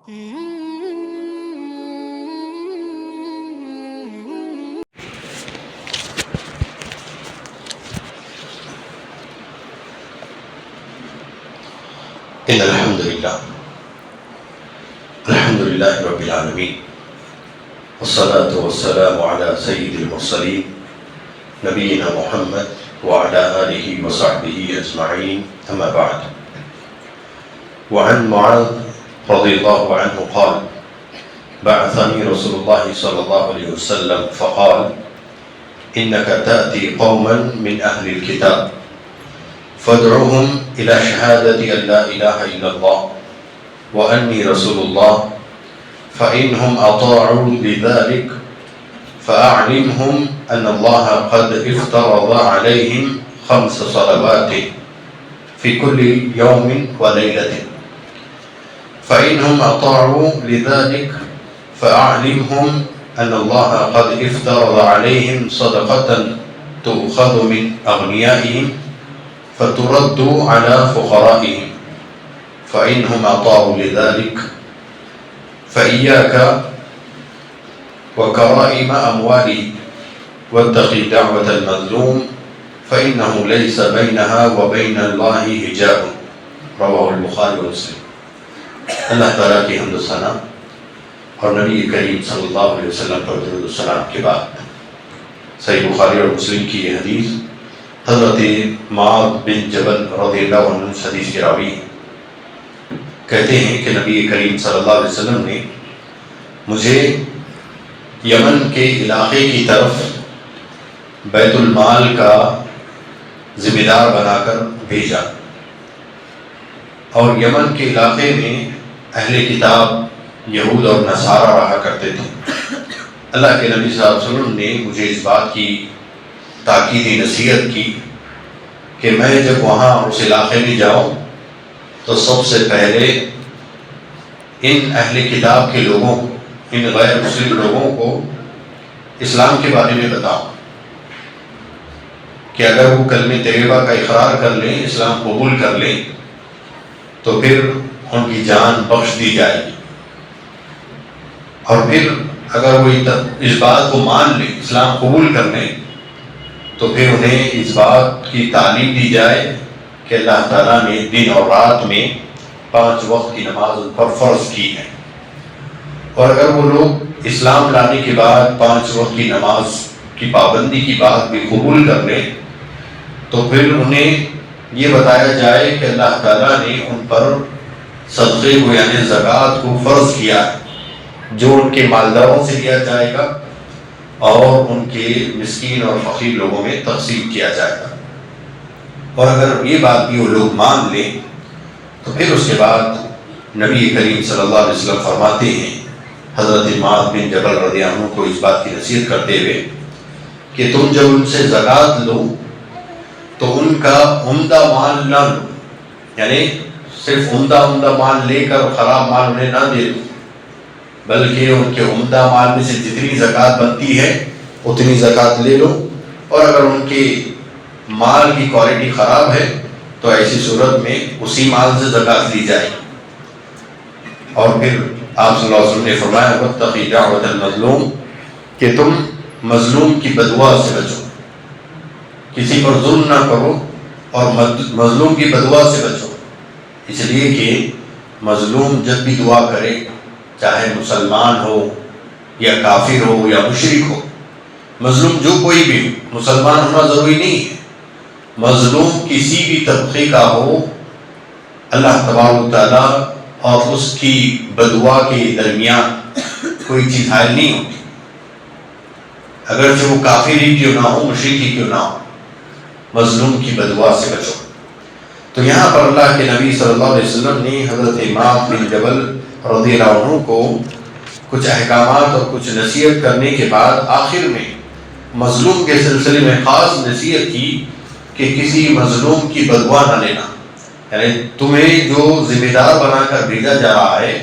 إن الحمد لله رب العالمين والصلاة والسلام على سيد المرسلين نبينا محمد وعلى آله وصحبه أجمعين أما بعد. وعن معاذ رضي الله عنه قال: بعثني رسول الله صلى الله عليه وسلم فقال: إنك تأتي قوما من أهل الكتاب فادعوهم إلى شهادة أن لا إله إلا الله وأني رسول الله فإنهم أطاعوا لذلك فأعلمهم أن الله قد افترض عليهم 5 صلوات في كل يوم وليلة فإنهم أطاعوا لذلك فأعلمهم أن الله قد افترض عليهم صدقة تؤخذ من أغنيائهم فترد على فقرائهم فإنهم أطاعوا لذلك فإياك وكرائم أموالهم واتق دعوة المظلوم فإنه ليس بينها وبين الله حجاب. رواہ البخاری و مسلم. اللہ تعالیٰ کی حمد و ثنا اور نبی کریم صلی اللہ علیہ وسلم پر درود و سلام کے بعد صحیح بخاری اور مسلم کی یہ حدیث حضرت معاذ بن جبل رضی اللہ عنہ حدیث کے راوی کہتے ہیں کہ نبی کریم صلی اللہ علیہ وسلم نے مجھے یمن کے علاقے کی طرف بیت المال کا ذمہ دار بنا کر بھیجا، اور یمن کے علاقے میں اہل کتاب یہود اور نصارہ رہا کرتے تھے. اللہ کے نبی صلی اللہ علیہ وسلم نے مجھے اس بات کی تاکیدی نصیحت کی کہ میں جب وہاں اس علاقے میں جاؤں تو سب سے پہلے ان اہل کتاب کے لوگوں، ان غیر مسلم لوگوں کو اسلام کے بارے میں بتاؤں کہ اگر وہ کلمہ طیبہ کا اقرار کر لیں، اسلام قبول کر لیں، تو پھر ان کی جان بخش دی جائے گی، اور پھر اگر وہ اس بات کو مان لیں، اسلام قبول کر لیں، تو پھر انہیں اس بات کی تعلیم دی جائے کہ اللہ تعالیٰ نے دن اور رات میں 5 وقت کی نماز ان پر فرض کی ہے. اور اگر وہ لوگ اسلام لانے کے بعد 5 وقت کی نماز کی پابندی کی بات بھی قبول کر لیں، تو پھر انہیں یہ بتایا جائے کہ اللہ تعالیٰ نے ان پر صدقے کو یعنی زکوٰۃ کو فرض کیا ہے، جو ان کے مالداروں سے لیا جائے گا اور ان کے مسکین اور فقیر لوگوں میں تقسیم کیا جائے گا. اور اگر یہ بات بھی وہ لوگ مان لیں تو پھر اس کے بعد نبی کریم صلی اللہ علیہ وسلم فرماتے ہیں حضرت معاذ بن جبل رضی اللہ عنہ کو اس بات کی نصیحت کرتے ہوئے کہ تم جب ان سے زکوٰۃ لو تو ان کا عمدہ مال نہ لو، یعنی صرف عمدہ مال لے کر خراب مال انہیں نہ دے دو، بلکہ ان کے عمدہ مال میں سے جتنی زکوٰۃ بنتی ہے اتنی زکوٰۃ لے لو، اور اگر ان کے مال کی کوالٹی خراب ہے تو ایسی صورت میں اسی مال سے زکوٰۃ لی جائے. اور پھر آپ صلی اللہ علیہ وسلم نے فرمایا واتق دعوۃ المظلوم کہ تم مظلوم کی بددعا سے بچو، کسی پر ظلم نہ کرو اور مظلوم کی بددعا سے بچو، اس لیے کہ مظلوم جب بھی دعا کرے، چاہے مسلمان ہو یا کافر ہو یا مشرک ہو، مظلوم جو کوئی بھی ہو، مسلمان ہونا ضروری نہیں ہے، مظلوم کسی بھی طبقے کا ہو، اللہ تبارک و تعالیٰ اور اس کی بددعا کے درمیان کوئی چیز حائل نہیں ہوتی، اگرچہ وہ کافر ہی کیوں نہ ہو، مشرک ہی کیوں نہ ہو، مظلوم کی بددعا سے بچو. تو یہاں پر اللہ کے نبی صلی اللہ علیہ وسلم نے حضرت معاذ بن جبل رضی اللہ عنہ کو کچھ احکامات اور کچھ نصیحت کرنے کے بعد آخر میں مظلوم کے سلسلے میں خاص نصیحت کی کہ کسی مظلوم کی بددعا نہ لینا، یعنی تمہیں جو ذمہ دار بنا کر بھیجا جا رہا ہے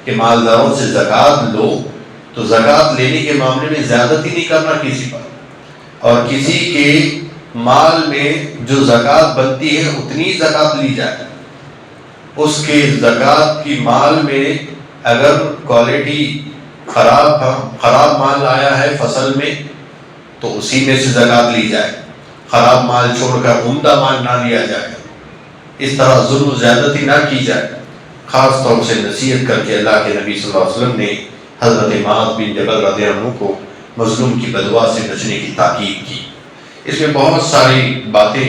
کہ مالداروں سے زکوٰۃ لو، تو زکوٰۃ لینے کے معاملے میں زیادتی نہیں کرنا کسی پر، اور کسی کے مال میں جو زکوٰۃ بنتی ہے اتنی زکوٰۃ لی جائے، اس کے زکوٰۃ کی مال میں اگر کوالٹی خراب مال آیا ہے فصل میں تو اسی میں سے زکوٰۃ لی جائے، خراب مال چھوڑ کر عمدہ مال نہ لیا جائے، اس طرح ظلم و زیادتی نہ کی جائے۔ خاص طور سے نصیحت کر کے اللہ کے نبی صلی اللہ علیہ وسلم نے حضرت معاذ بن جبل رضی اللہ عنہ کو مظلوم کی بددعا سے بچنے کی تاکید کی۔ اس میں بہت ساری باتیں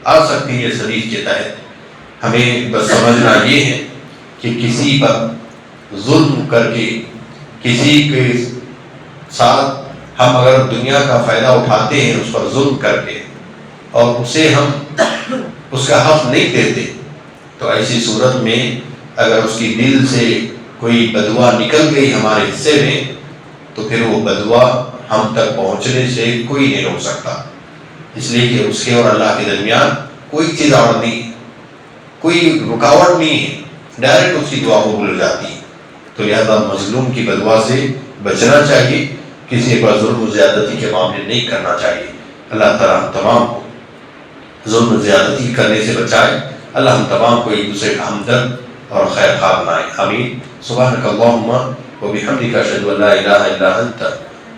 آ سکتی ہیں اس حدیث کے تحت، ہمیں بس سمجھنا یہ ہے کہ کسی پر ظلم کر کے، کسی کے ساتھ ہم اگر دنیا کا فائدہ اٹھاتے ہیں اس پر ظلم کر کے اور اسے ہم اس کا حق نہیں دیتے، تو ایسی صورت میں اگر اس کی دل سے کوئی بددعا نکل گئی ہمارے حصے میں تو پھر وہ بددعا ہم تک پہنچنے سے کوئی نہیں روک سکتا، اس لیے کہ اس کے اور اللہ کے درمیان کوئی چیز اور نہیں، کوئی رکاوٹ نہیں ہے، ڈائریکٹ اس کی دعا قبول ہو جاتی ہے۔ تو لہذا مظلوم کی بددعا سے بچنا چاہیے، کسی پر ظلم و زیادتی کے معاملے نہیں کرنا چاہیے۔ اللہ تعالیٰ ہم تمام کو ظلم و زیادتی کرنے سے بچائے، اللہ ہم تمام کو ایک دوسرے کا ہمدرد اور خیر خواہ بنائے، آمین۔ سبحانک اللہم و بحمدک اشہد ان لا الہ الا انت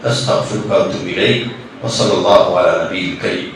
استغفرک و اتوب الیک، وصلی اللہ علی نبی الکریم۔